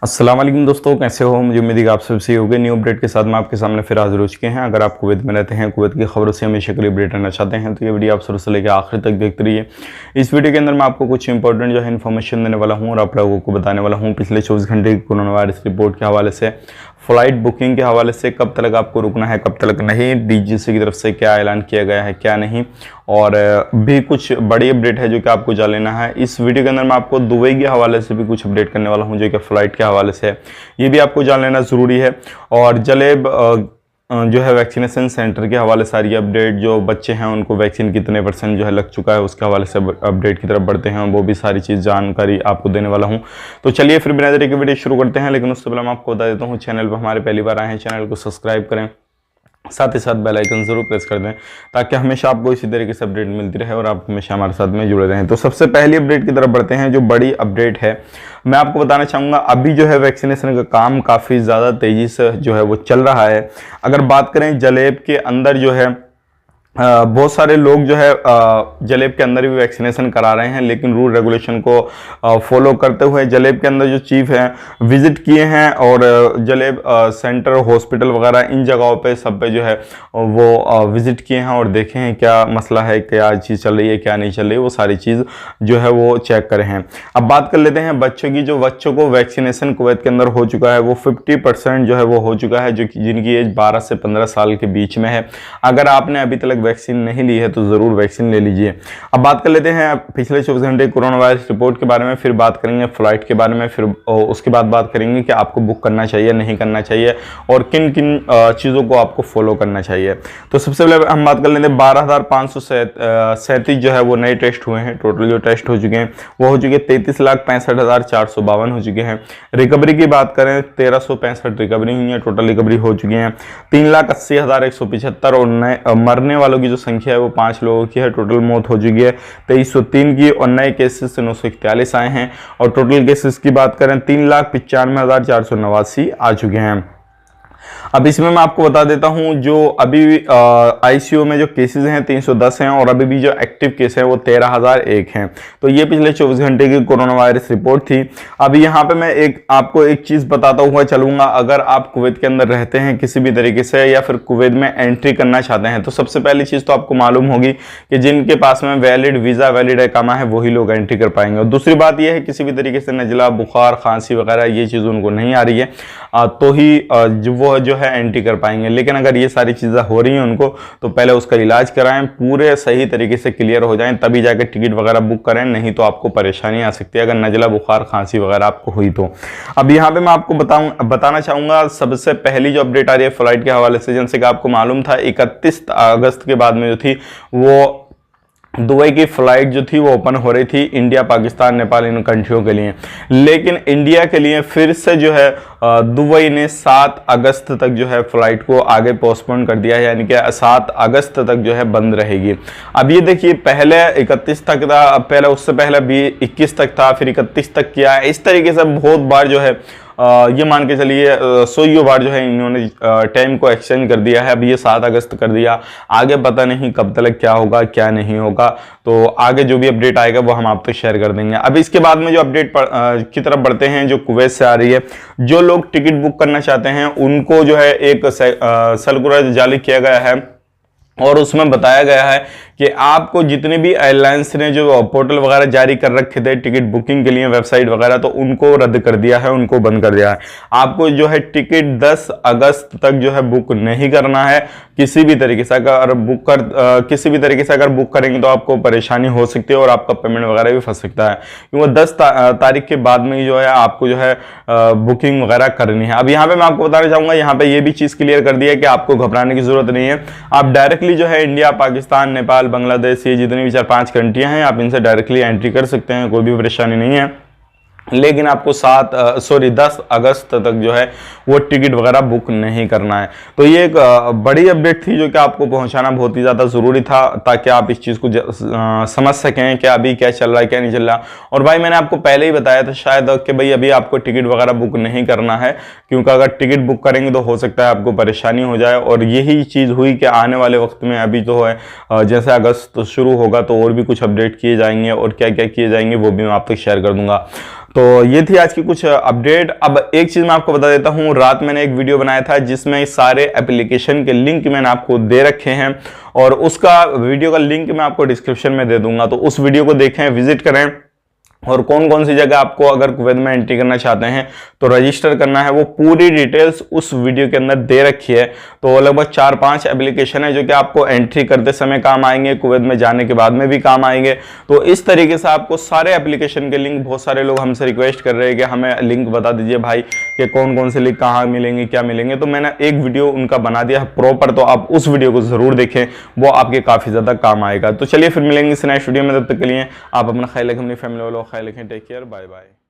अस्सलाम वालेकुम दोस्तों, कैसे हो? मुझे उम्मीद है कि आप सब सही होंगे। न्यू अपडेट के साथ मैं आपके सामने फिर हाजिर हो चुके हैं। अगर आप कुवैत में रहते हैं, कुवैत की खबरों से हमेशा के लिए अपडेट रहना चाहते हैं तो ये वीडियो आप शुरू से लेकर आखिर तक देखते रहिए। इस वीडियो के अंदर मैं आपको कुछ इंपॉर्टेंट जो है इन्फॉर्मेशन देने वाला हूँ और आप लोगों को बताने वाला हूँ पिछले 24 घंटे की कोरोना वायरस रिपोर्ट के हवाले से, फ़्लाइट बुकिंग के हवाले से, कब तक आपको रुकना है कब तक नहीं, डीजीसी की तरफ से क्या ऐलान किया गया है क्या नहीं, और भी कुछ बड़ी अपडेट है जो कि आपको जान लेना है। इस वीडियो के अंदर मैं आपको दुबई के हवाले से भी कुछ अपडेट करने वाला हूं जो कि फ़्लाइट के हवाले से है, ये भी आपको जान लेना ज़रूरी है। और जलेब जो है वैक्सीनेशन सेंटर के हवाले सारी अपडेट, जो बच्चे हैं उनको वैक्सीन कितने % जो है लग चुका है उसके हवाले से अपडेट की तरफ बढ़ते हैं, वो भी सारी चीज़ जानकारी आपको देने वाला हूं। तो चलिए फिर बिना देरी के वीडियो शुरू करते हैं। लेकिन उससे पहले मैं आपको बता देता हूं, चैनल पर हमारे पहली बार आए हैं चैनल को सब्सक्राइब करें, साथ ही साथ बेल आइकन जरूर प्रेस कर दें ताकि हमेशा आपको इसी तरीके से अपडेट मिलती रहे और आप हमेशा हमारे साथ में जुड़े रहें। तो सबसे पहली अपडेट की तरफ बढ़ते हैं, जो बड़ी अपडेट है मैं आपको बताना चाहूँगा। अभी जो है वैक्सीनेशन का काम काफ़ी ज़्यादा तेज़ी से जो है वो चल रहा है। अगर बात करें जलेब के अंदर जो है बहुत सारे लोग जो है जलेब के अंदर भी वैक्सीनेशन करा रहे हैं, लेकिन रूल रेगुलेशन को फॉलो करते हुए जलेब के अंदर जो चीफ हैं विजिट किए हैं और जलेब सेंटर, हॉस्पिटल वगैरह इन जगहों पे सब पे जो है वो विजिट किए हैं और देखे हैं क्या मसला है, क्या चीज़ चल रही है क्या नहीं चल रही है, वो सारी चीज़ जो है वो चेक करे हैं। अब बात कर लेते हैं बच्चों की। जो बच्चों को वैक्सीनेशन कुवैत के अंदर हो चुका है वो 50% जो है वो हो चुका है, जो जिनकी एज 12 से 15 साल के बीच में है। अगर आपने अभी तक वैक्सीन नहीं ली है तो ज़रूर वैक्सीन ले लीजिए। अब बात कर लेते हैं पिछले 24 घंटे कोरोना वायरस रिपोर्ट के बारे में, फिर बात करेंगे फ्लाइट के बारे में, फिर उसके बाद बात करेंगे कि आपको बुक करना चाहिए नहीं करना चाहिए और किन किन चीज़ों को आपको फॉलो करना चाहिए। तो सबसे पहले हम बात कर लेते हैं 12,537 जो है वो नए टेस्ट हुए हैं। टोटल जो टेस्ट हो चुके हैं वो हो चुके 33,65,452 हो चुके हैं। रिकवरी की बात करें 1,365 रिकवरी हुई है, टोटल रिकवरी हो चुकी हैं 3,80,175 और नए मरने वालों की जो संख्या है वो 5 लोगों की है। टोटल मौत हो चुकी है 2303 की और नए केसेस 941 आए हैं और टोटल केसेस की बात करें 3,95,489 आ चुके हैं। अब इसमें मैं आपको बता देता हूं, जो अभी आईसीयू में जो केसेस हैं 310 हैं और अभी भी जो एक्टिव केस हैं वो 13,001 हैं। तो ये पिछले 24 घंटे की कोरोना वायरस रिपोर्ट थी। अभी यहाँ पे मैं आपको एक चीज़ बताता हुआ चलूंगा। अगर आप कुवैत के अंदर रहते हैं किसी भी तरीके से या फिर कुवैत में एंट्री करना चाहते हैं तो सबसे पहली चीज़ तो आपको मालूम होगी कि जिनके पास में वैलिड वीज़ा, वैलिड इकामा है वही लोग एंट्री कर पाएंगे। और दूसरी बात यह है किसी भी तरीके से नज़ला, बुखार, खांसी वगैरह ये चीज़ उनको नहीं आ रही है तो ही वो जो है एंट्री कर पाएंगे। लेकिन अगर ये सारी चीज़ें हो रही हैं उनको तो पहले उसका इलाज कराएं, पूरे सही तरीके से क्लियर हो जाएं, तभी जाकर टिकट वगैरह बुक करें, नहीं तो आपको परेशानी आ सकती है अगर नज़ला, बुखार, खांसी वगैरह आपको हुई तो। अब यहाँ पे मैं आपको बताना चाहूँगा सबसे पहली जो अपडेट आ रही है फ्लाइट के हवाले से, जैसे कि आपको मालूम था 31 अगस्त के बाद में जो थी वो दुबई की फ़्लाइट जो थी वो ओपन हो रही थी इंडिया, पाकिस्तान, नेपाल इन कंट्रियों के लिए। लेकिन इंडिया के लिए फिर से जो है दुबई ने 7 अगस्त तक जो है फ़्लाइट को आगे पोस्टपोन कर दिया है, यानी कि 7 अगस्त तक जो है बंद रहेगी। अब ये देखिए पहले 31 तक था, पहले उससे पहले भी 21 तक था, फिर 31 तक किया है। इस तरीके से बहुत बार जो है ये मान के चलिए 100 बार जो है इन्होंने टाइम को एक्सचेंज कर दिया है। अब ये 7 अगस्त कर दिया, आगे पता नहीं कब तक क्या होगा क्या नहीं होगा। तो आगे जो भी अपडेट आएगा वो हम आप तक शेयर कर देंगे। अब इसके बाद में जो अपडेट की तरफ बढ़ते हैं जो कुवैत से आ रही है, जो लोग टिकट बुक करना चाहते हैं उनको जो है एक सर्कुलर जारी किया गया है और उसमें बताया गया है कि आपको जितने भी एयरलाइंस ने जो पोर्टल वगैरह जारी कर रखे थे टिकट बुकिंग के लिए, वेबसाइट वगैरह, तो उनको रद्द कर दिया है, उनको बंद कर दिया है। आपको जो है टिकट 10 अगस्त तक जो है बुक नहीं करना है किसी भी तरीके से। अगर किसी भी तरीके से अगर बुक करेंगे तो आपको परेशानी हो सकती है और आपका पेमेंट वगैरह भी फंस सकता है, क्योंकि 10 तारीख के बाद में जो है आपको जो है बुकिंग वगैरह करनी है। अब यहाँ पे मैं आपको बताना चाहूँगा, यहाँ पे ये भी चीज़ क्लियर कर दी है कि आपको घबराने की जरूरत नहीं है। आप डायरेक्टली जो है इंडिया, पाकिस्तान, नेपाल, बांग्लादेश, ये जितनी भी 4-5 कंट्रियां हैं आप इनसे डायरेक्टली एंट्री कर सकते हैं, कोई भी परेशानी नहीं है। लेकिन आपको 10 अगस्त तक जो है वो टिकट वगैरह बुक नहीं करना है। तो ये एक बड़ी अपडेट थी जो कि आपको पहुंचाना बहुत ही ज़्यादा ज़रूरी था ताकि आप इस चीज़ को समझ सकें कि अभी क्या चल रहा है क्या नहीं चल रहा। और भाई मैंने आपको पहले ही बताया था शायद कि भाई अभी आपको टिकट वगैरह बुक नहीं करना है, क्योंकि अगर टिकट बुक करेंगे तो हो सकता है आपको परेशानी हो जाए। और यही चीज़ हुई कि आने वाले वक्त में अभी जो है जैसे अगस्त शुरू होगा तो और भी कुछ अपडेट किए जाएंगे और क्या क्या किए जाएंगे वो भी मैं आप तक शेयर कर दूंगा। तो ये थी आज की कुछ अपडेट। अब एक चीज मैं आपको बता देता हूँ, रात मैंने एक वीडियो बनाया था जिसमें सारे एप्लीकेशन के लिंक मैंने आपको दे रखे हैं और उसका वीडियो का लिंक मैं आपको डिस्क्रिप्शन में दे दूंगा, तो उस वीडियो को देखें, विजिट करें। और कौन कौन सी जगह आपको अगर कुवैत में एंट्री करना चाहते हैं तो रजिस्टर करना है, वो पूरी डिटेल्स उस वीडियो के अंदर दे रखी है। तो लगभग 4-5 एप्लीकेशन है जो कि आपको एंट्री करते समय काम आएंगे, कुवैत में जाने के बाद में भी काम आएंगे। तो इस तरीके से आपको सारे एप्लीकेशन के लिंक, बहुत सारे लोग हमसे रिक्वेस्ट कर रहे हैं कि हमें लिंक बता दीजिए भाई कि कौन कौन से लिंक कहाँ मिलेंगे, क्या मिलेंगे। तो मैंने एक वीडियो उनका बना दिया है प्रॉपर, तो आप उस वीडियो को जरूर देखें, वो आपके काफी ज्यादा काम आएगा। तो चलिए फिर मिलेंगे इस नए वीडियो में, तब तक के लिए आप अपना ख्याल रखें, अपनी फैमिली वालों का ख्याल रखें। Take care, bye bye.